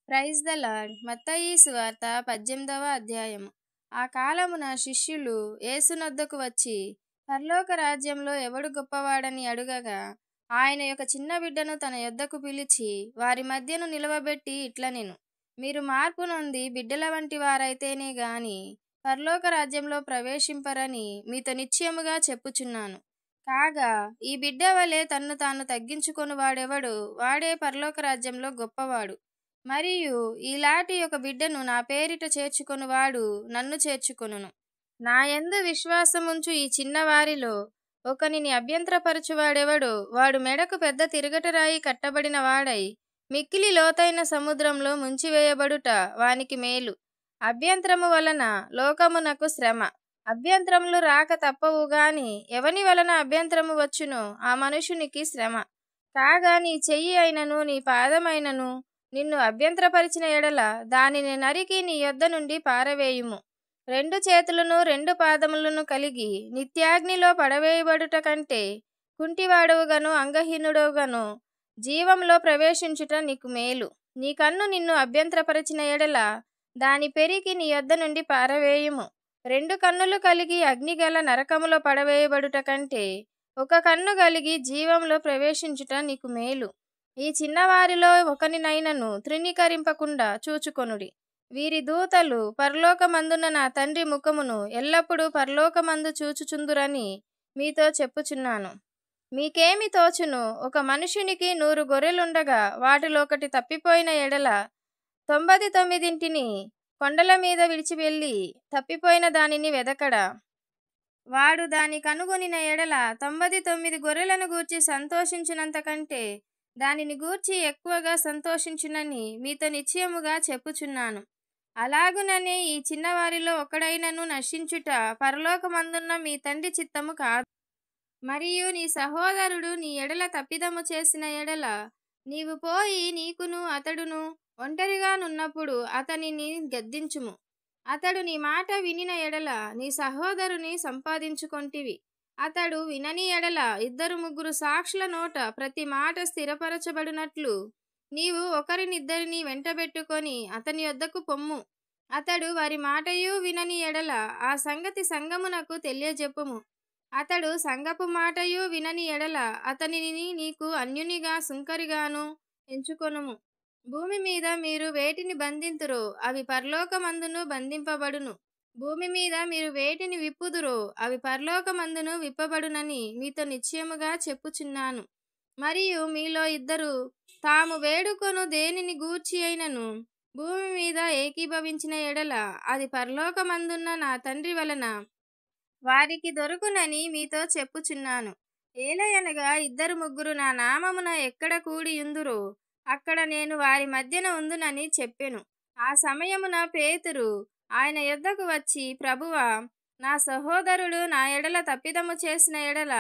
Praise the lord. మత్తయి సువార్త 18వ అధ్యాయము. ఆ కాలమున శిష్యులు యేసునొద్దకు వచ్చి, పరలోక రాజ్యంలో ఎవడు గొప్పవాడని అడుగగా, ఆయన యొక్క చిన్న బిడ్డను తన యొద్దకు పిలిచి వారి మధ్యను నిలవబెట్టి ఇట్లనెను, మీరు మార్పు నొంది బిడ్డల వంటి వారైతేనే గాని పరలోక రాజ్యంలో ప్రవేశింపరని మీతో నిశ్చయముగా చెప్పుచున్నాను. కాగా ఈ బిడ్డ వలె తన్ను తాను తగ్గించుకొని వాడెవడో వాడే పరలోక రాజ్యంలో గొప్పవాడు. మరియు ఈలాటి ఒక బిడ్డను నా పేరిట చేర్చుకొనువాడు నన్ను చేర్చుకొనును. నా యందు విశ్వాసముంచు ఈ చిన్నవారిలో ఒకనిని అభ్యంతరపరచువాడెవడో వాడు మెడకు పెద్ద తిరుగటరాయి కట్టబడిన వాడై మిక్కిలి లోతైన సముద్రంలో ముంచివేయబడుట వానికి మేలు. అభ్యంతరము వలన లోకమునకు శ్రమ. అభ్యంతరములు రాక తప్పవు గాని ఎవని వలన అభ్యంతరము వచ్చునో ఆ మనుషునికి శ్రమ. కాగా నీ చెయ్యి అయినను నీ పాదమైనను నిన్ను అభ్యంతరపరిచిన ఎడల దానిని నరికి నీ యొద్ద నుండి పారవేయుము. రెండు చేతులను రెండు పాదములను కలిగి నిత్యాగ్నిలో పడవేయబడుట కంటే కుంటివాడవుగాను అంగహీనుడవుగాను జీవంలో ప్రవేశించుట నీకు మేలు. నీ కన్ను నిన్ను అభ్యంతరపరిచిన ఎడల దాని పెరికి నీ యొద్ద నుండి పారవేయుము. రెండు కన్నులు కలిగి అగ్నిగల నరకములో పడవేయబడుట కంటే ఒక కన్ను కలిగి జీవంలో ప్రవేశించుట నీకు మేలు. ఈ చిన్నవారిలో ఒకనినైనను తృణీకరింపకుండా చూచుకొనుడి. వీరి దూతలు పరలోకమందున్న నా తండ్రి ముఖమును ఎల్లప్పుడూ పరలోకమందు చూచుచుందురని మీతో చెప్పుచున్నాను. మీకేమి తోచును? ఒక మనుషునికి 100 గొర్రెలుండగా వాటిలో ఒకటి తప్పిపోయిన ఎడల 99 కొండల మీద విడిచివెళ్ళి తప్పిపోయిన దానిని వెదకడా? వాడు దాని కనుగొనిన ఎడల 99 గొర్రెలను గూర్చి సంతోషించినంత కంటే దానిని గూర్చి ఎక్కువగా సంతోషించునని మీతో నిశ్చయముగా చెప్పుచున్నాను. అలాగుననే ఈ చిన్నవారిలో ఒకడైనను నశించుట పరలోకమందున్న మీ తండ్రి చిత్తము కాదు. మరియు నీ సహోదరుడు నీ ఎడల తప్పిదము చేసిన ఎడల నీవు పోయి నీకును అతడును ఒంటరిగా నున్నప్పుడు అతనిని గద్దించుము. అతడు నీ మాట వినిన ఎడల నీ సహోదరుని సంపాదించుకొంటివి. అతడు వినని ఎడల 2-3 సాక్షుల నోట ప్రతి మాట స్థిరపరచబడినట్లు నీవు ఒకరినిద్దరిని వెంటబెట్టుకొని అతని యొద్దకు పొమ్ము. అతడు వారి మాటయు వినని ఎడల ఆ సంగతి సంఘమునకు తెలియజెప్పుము. అతడు సంఘపు మాటయు వినని ఎడల అతనిని నీకు అన్యునిగా సుంకరిగాను ఎంచుకొనుము. భూమి మీద మీరు వేటిని బంధింతురో అవి పరలోకమందును బంధింపబడును. భూమి మీద మీరు వేటిని విప్పుదురో అవి పరలోకమందును విప్పబడునని మీతో నిశ్చయముగా చెప్పుచున్నాను. మరియు మీలో 2 తాము వేడుకొను దేనిని గూర్చి అయినను భూమి మీద ఏకీభవించిన ఎడల అది పరలోకమందున్న నా తండ్రి వలన వారికి దొరుకునని మీతో చెప్పుచున్నాను. ఏలయనగా 2-3 నా నామమున ఎక్కడ కూడియుందురో అక్కడ నేను వారి మధ్యన ఉందునని చెప్పెను. ఆ సమయమున పేతురు ఆయన యొద్దకు వచ్చి, ప్రభువా, నా సహోదరుడు నా ఎడల తప్పిదము చేసిన ఎడల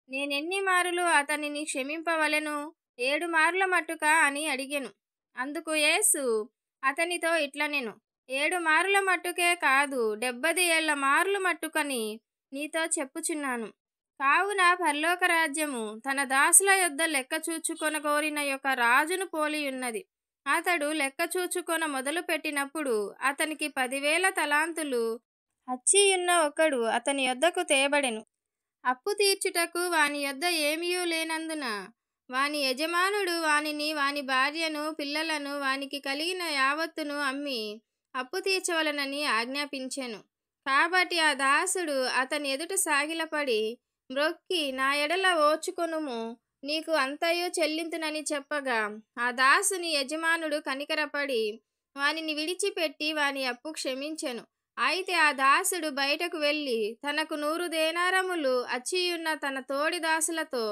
నేనెన్ని మారులు అతనిని క్షమింపవలెను? 7 మార్ల మట్టుకా అని అడిగెను. అందుకు యేసు అతనితో ఇట్లనెను, 7 మారుల మట్టుకే కాదు 70 ఏళ్ల మార్లు మట్టుకని నీతో చెప్పుచున్నాను. కావున పరలోక రాజ్యము తన దాసుల యొద్ద లెక్క చూచుకొనగోరిన యొక్క రాజును పోలియున్నది. అతడు లెక్క చూచుకొన మొదలు పెట్టినప్పుడు అతనికి 10,000 తలాంతులు అచ్చియున్న ఒకడు అతని యొద్దకు తేబడెను. అప్పు తీర్చుటకు వాని యొద్ద ఏమీయూ లేనందున వాని యజమానుడు వానిని, వాని భార్యను, పిల్లలను, వానికి కలిగిన యావత్తును అమ్మి అప్పు తీర్చవలనని ఆజ్ఞాపించెను. కాబట్టి ఆ దాసుడు అతని ఎదుట సాగిలపడి మ్రొక్కి, నా ఎడల ఓర్చుకొనుము, నీకు అంతయు చెల్లింతునని చెప్పగా ఆ దాసుని యజమానుడు కనికరపడి వానిని విడిచిపెట్టి వాని అప్పు క్షమించెను. అయితే ఆ దాసుడు బయటకు వెళ్ళి తనకు 100 దేనారములు అచ్చియున్న తన తోడి దాసులతో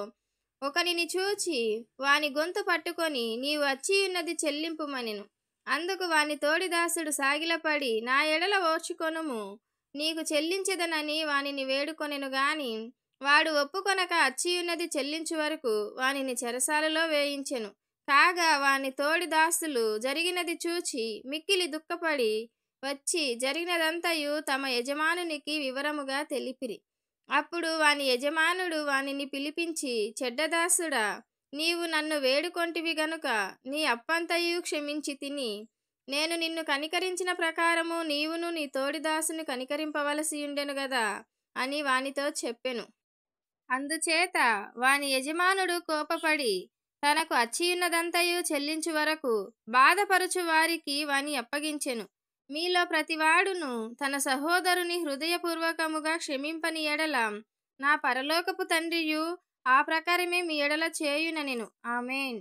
ఒకనిని చూచి వాని గొంతు పట్టుకొని, నీవు అచ్చియున్నది చెల్లింపుమనెను. అందుకు వాని తోడి దాసుడు సాగిలపడి, నా ఎడల ఓర్చుకొనుము, నీకు చెల్లించెదనని వానిని వేడుకొనెను గాని వాడు ఒప్పుకొనక అచ్చియున్నది చెల్లించు వరకు వానిని చెరసాలలో వేయించెను. కాగా వాని తోడి దాసులు జరిగినది చూచి మిక్కిలి దుఃఖపడి వచ్చి జరిగినదంతయు తమ యజమానునికి వివరముగా తెలిపిరి. అప్పుడు వాని యజమానుడు వానిని పిలిపించి, చెడ్డదాసుడా, నీవు నన్ను వేడుకొంటివి గనుక నీ అప్పంతయు క్షమించి తిని నేను నిన్ను కనికరించిన ప్రకారము నీవును నీ తోడి దాసుని కనికరింపవలసి ఉండెను గదా అని వానితో చెప్పెను. అందుచేత వాని యజమానుడు కోపపడి తనకు అచ్చియున్నదంతయు చెల్లించు వరకు బాధపరుచు వారికి వాని అప్పగించెను. మీలో ప్రతివాడును తన సహోదరుని హృదయపూర్వకముగా క్షమింపని ఎడల నా పరలోకపు తండ్రియు ఆ ప్రకారమే మీ ఎడల చేయుననెను. ఆమేన్.